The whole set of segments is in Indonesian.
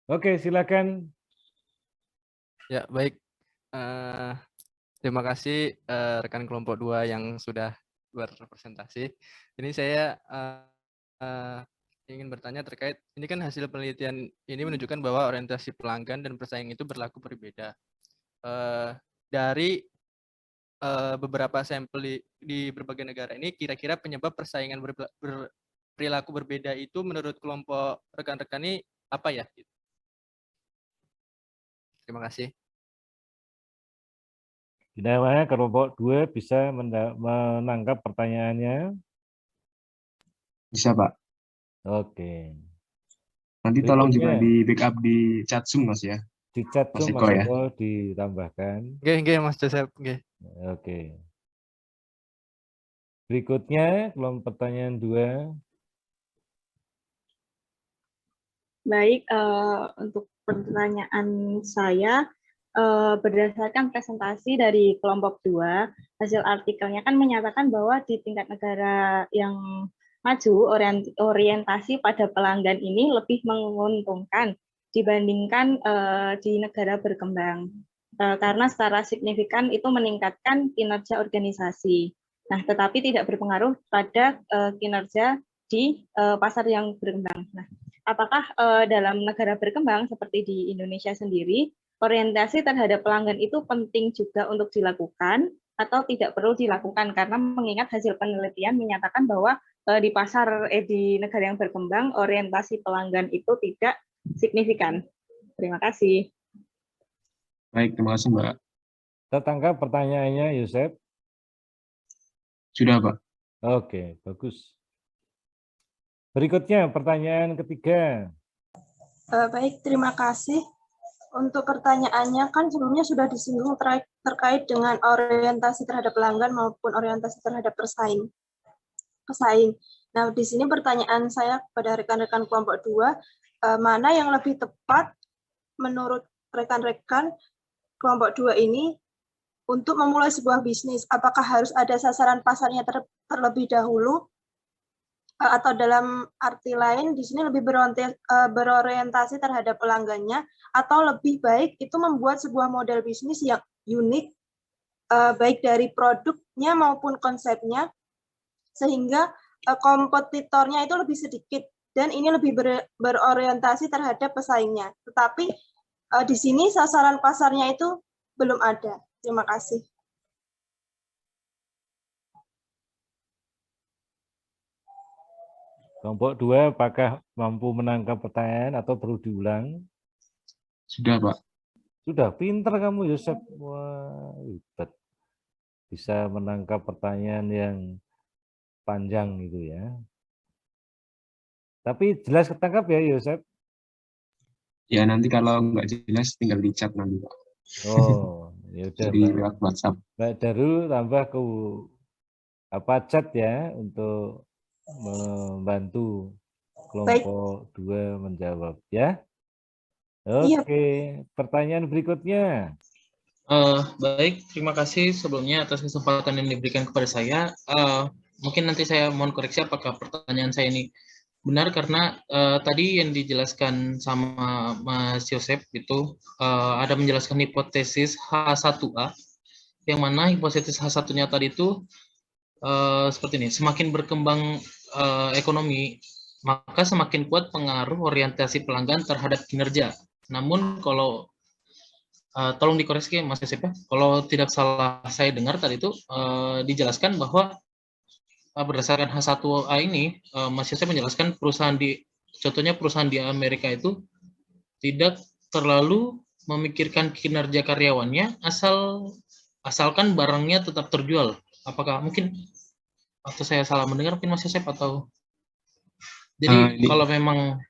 Oke, silakan. Ya, baik. Terima kasih rekan kelompok 2 yang sudah berpresentasi. Ini saya ingin bertanya terkait, ini kan hasil penelitian ini menunjukkan bahwa orientasi pelanggan dan persaing itu berlaku berbeda. Dari beberapa sampel di berbagai negara ini, kira-kira penyebab persaingan perilaku berbeda itu menurut kelompok rekan-rekan ini apa ya? Terima kasih. Gimana kelompok 2 bisa menangkap pertanyaannya? Bisa, Pak. Oke. Nanti tolong juga Berikutnya, di backup di chat Zoom, Mas ya. di chat Mas Zoom Eko Mas ya. Eko ditambahkan. Oke, Mas Joseph. Oke. Berikutnya, kelompok pertanyaan 2. Baik, untuk pertanyaan saya, berdasarkan presentasi dari kelompok 2, hasil artikelnya kan menyatakan bahwa di tingkat negara yang maju, orientasi pada pelanggan ini lebih menguntungkan dibandingkan di negara berkembang. Karena secara signifikan itu meningkatkan kinerja organisasi. Nah, tetapi tidak berpengaruh pada kinerja di pasar yang berkembang. Nah, apakah dalam negara berkembang seperti di Indonesia sendiri, orientasi terhadap pelanggan itu penting juga untuk dilakukan atau tidak perlu dilakukan, karena mengingat hasil penelitian menyatakan bahwa di negara yang berkembang orientasi pelanggan itu tidak signifikan. Terima kasih. Baik, terima kasih, Mbak. Tertangkap pertanyaannya, Yosef? Sudah, Pak. Oke, bagus. Berikutnya, pertanyaan ketiga. Baik, terima kasih. Untuk pertanyaannya kan sebelumnya sudah disinggung terkait dengan orientasi terhadap pelanggan maupun orientasi terhadap pesaing. Nah, di sini pertanyaan saya kepada rekan-rekan kelompok 2, mana yang lebih tepat menurut rekan-rekan kelompok 2 ini untuk memulai sebuah bisnis? Apakah harus ada sasaran pasarnya terlebih dahulu? Atau dalam arti lain di sini lebih berorientasi terhadap pelanggannya, atau lebih baik itu membuat sebuah model bisnis yang unik baik dari produknya maupun konsepnya, sehingga kompetitornya itu lebih sedikit dan ini lebih berorientasi terhadap pesaingnya. Tetapi di sini sasaran pasarnya itu belum ada. Terima kasih. Kelompok 2, apakah mampu menangkap pertanyaan atau perlu diulang? Sudah, Pak. Sudah, pinter kamu, Yosef. Wah, hebat. Bisa menangkap pertanyaan yang panjang gitu ya. Tapi jelas ketangkap ya, Yosef? Ya, nanti kalau nggak jelas tinggal di chat nanti, Pak. Oh, ya udah, Jadi lewat WhatsApp. Mbak Darul tambah ke chat ya untuk membantu kelompok 2 menjawab ya. Oke, pertanyaan berikutnya. Baik, terima kasih sebelumnya atas kesempatan yang diberikan kepada saya. Mungkin nanti saya mohon koreksi apakah pertanyaan saya ini benar, karena tadi yang dijelaskan sama Mas Yosef itu ada menjelaskan hipotesis H1A, yang mana hipotesis H1-nya tadi itu seperti ini: semakin berkembang ekonomi, maka semakin kuat pengaruh orientasi pelanggan terhadap kinerja. Namun kalau tolong dikoreksi Mas Yosef ya, kalau tidak salah saya dengar tadi itu dijelaskan bahwa berdasarkan H1A ini, Mas Yosef menjelaskan contohnya perusahaan di Amerika itu tidak terlalu memikirkan kinerja karyawannya, asalkan barangnya tetap terjual. Apakah mungkin, atau saya salah mendengar mungkin Mas Yosef, atau jadi kalau memang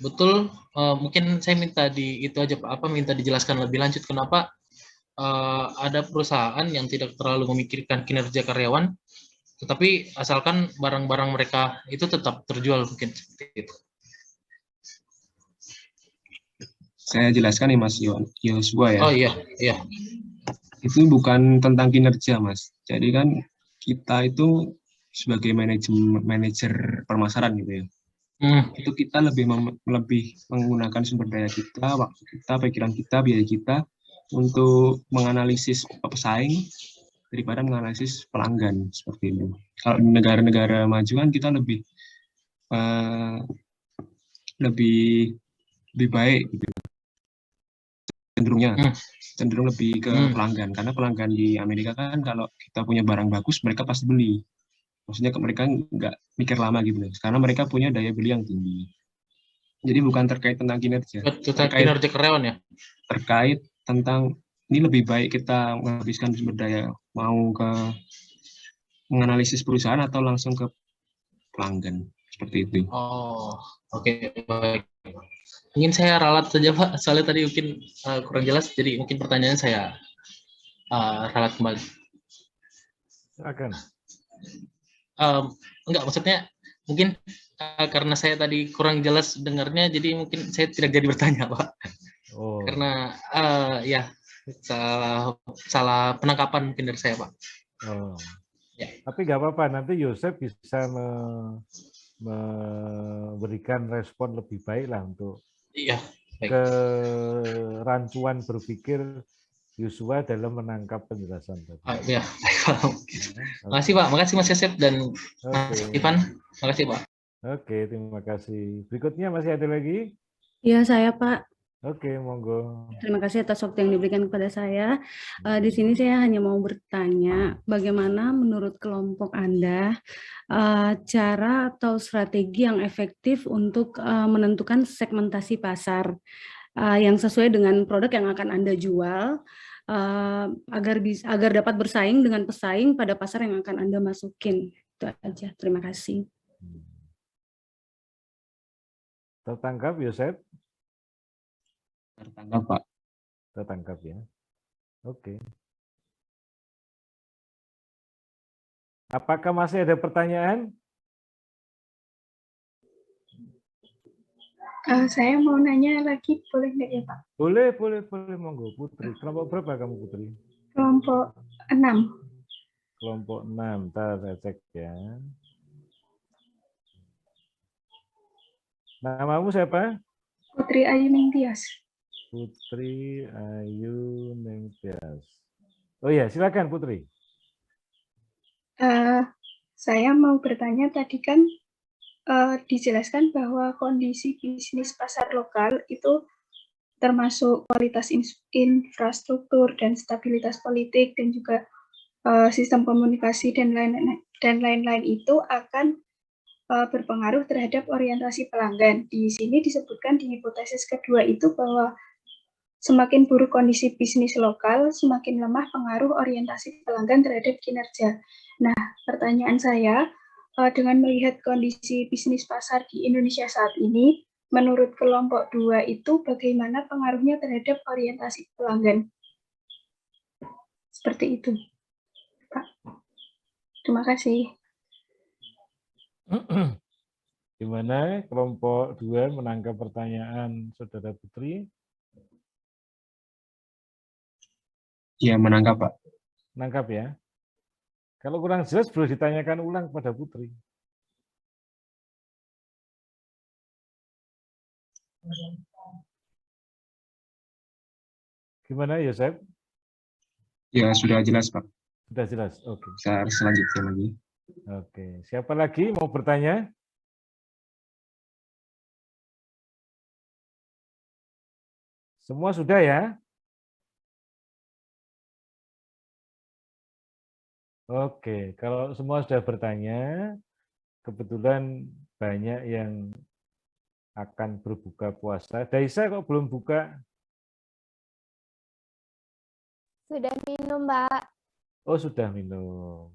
betul, mungkin saya minta itu aja Pak, minta dijelaskan lebih lanjut kenapa ada perusahaan yang tidak terlalu memikirkan kinerja karyawan, tetapi asalkan barang-barang mereka itu tetap terjual, mungkin seperti itu. Saya jelaskan nih Mas Yosua ya. Oh iya. Itu bukan tentang kinerja, Mas. Jadi kan kita itu sebagai manajer pemasaran gitu ya. itu kita lebih menggunakan sumber daya kita, waktu kita, pikiran kita, biaya kita untuk menganalisis pesaing daripada menganalisis pelanggan seperti itu. Kalau di negara-negara maju kan kita lebih baik gitu. Cenderung lebih ke pelanggan, karena pelanggan di Amerika kan kalau kita punya barang bagus mereka pasti beli. Maksudnya mereka nggak mikir lama gitu, karena mereka punya daya beli yang tinggi. Jadi bukan terkait tentang kinerja, Kinerja karyawan ya. terkait tentang ini lebih baik kita menghabiskan sumber daya mau ke menganalisis perusahaan atau langsung ke pelanggan seperti itu. Oh, oke, baik. Mungkin saya ralat saja Pak, soalnya tadi mungkin kurang jelas, jadi mungkin pertanyaannya saya ralat kembali. Silakan. Enggak, maksudnya mungkin karena saya tadi kurang jelas dengarnya, jadi mungkin saya tidak jadi bertanya Pak. Oh. Karena ya salah penangkapan mungkin dari saya Pak. Oh. Ya. Tapi nggak apa-apa, nanti Yosef bisa memberikan respon lebih baik lah untuk Iya, baik. kerancuan berpikir Yosua dalam menangkap penjelasan tadi. Ya, baik Pak. Makasih Pak, makasih Mas Yosef dan Mas Ivan. Makasih Pak. Oke, terima kasih. Berikutnya masih ada lagi? Ya, saya Pak. Oke, monggo. Terima kasih atas waktu yang diberikan kepada saya. Di sini saya hanya mau bertanya, bagaimana menurut kelompok Anda cara atau strategi yang efektif untuk menentukan segmentasi pasar yang sesuai dengan produk yang akan Anda jual, agar dapat bersaing dengan pesaing pada pasar yang akan Anda masukin. Itu aja. Terima kasih. Tertangkap, Yosef? Tertangkap, Pak. Tertangkap ya. Oke. Apakah masih ada pertanyaan? Saya mau nanya lagi, boleh nggak ya Pak? Boleh, monggo. Putri, kelompok berapa kamu Putri? Kelompok 6. Kelompok 6, ntar saya cek ya. Namamu siapa? Putri Ayu Ningtyas. Putri Ayu Ningtyas. Oh ya, silakan Putri. Saya mau bertanya, tadi kan dijelaskan bahwa kondisi bisnis pasar lokal itu termasuk kualitas infrastruktur dan stabilitas politik dan juga sistem komunikasi dan lain-lain itu akan berpengaruh terhadap orientasi pelanggan. Di sini disebutkan di hipotesis kedua itu bahwa semakin buruk kondisi bisnis lokal, semakin lemah pengaruh orientasi pelanggan terhadap kinerja. Nah, pertanyaan saya, dengan melihat kondisi bisnis pasar di Indonesia saat ini, menurut kelompok 2 itu bagaimana pengaruhnya terhadap orientasi pelanggan? Seperti itu, Pak. Terima kasih. Gimana kelompok 2 menangkap pertanyaan Saudara Putri? Ya, menangkap, Pak. Menangkap ya. Kalau kurang jelas boleh ditanyakan ulang kepada Putri. Gimana Yosef? Ya, sudah jelas, Pak. Sudah jelas. Oke. Bisa selanjutnya lagi. Oke. Siapa lagi mau bertanya? Semua sudah ya? Oke, kalau semua sudah bertanya, kebetulan banyak yang akan berbuka puasa. Daisa kok belum buka? Sudah minum, Mbak. Oh, sudah minum.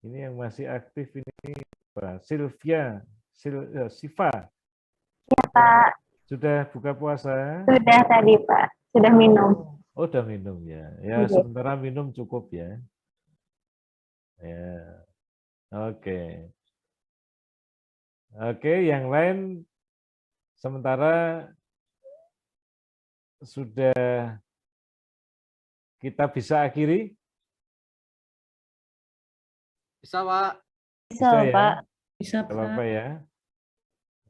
Ini yang masih aktif ini Pak Sylvia, Siva. Ya, Pak. Sudah buka puasa? Sudah tadi, Pak. Sudah minum. Oh, sudah minum ya. Ya, sementara minum cukup ya. Ya. Oke. Oke, yang lain sementara sudah kita bisa akhiri? Bisa, Pak. Bisa, ya? Pak. Bisa, Tidak apa-apa Pak. ya.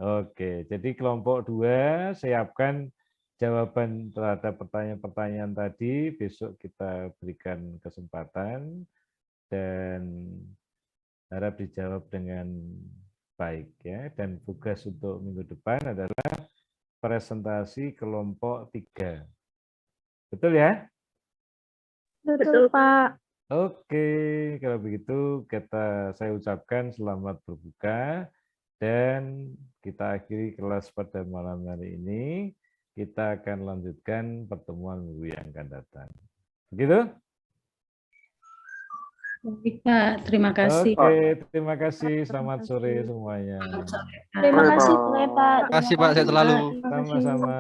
Oke, jadi kelompok 2 siapkan jawaban terhadap pertanyaan-pertanyaan tadi. Besok kita berikan kesempatan dan harap dijawab dengan baik ya. Dan tugas untuk minggu depan adalah presentasi kelompok 3. Betul ya? Betul, Pak. Oke, kalau begitu saya ucapkan selamat berbuka dan kita akhiri kelas pada malam hari ini. Kita akan lanjutkan pertemuan minggu yang akan datang. Begitu? Baik, Pak. Terima kasih. Oke, terima kasih. Selamat sore semuanya. Terima kasih, Pak. Terima kasih Pak, saya selalu. Sama-sama.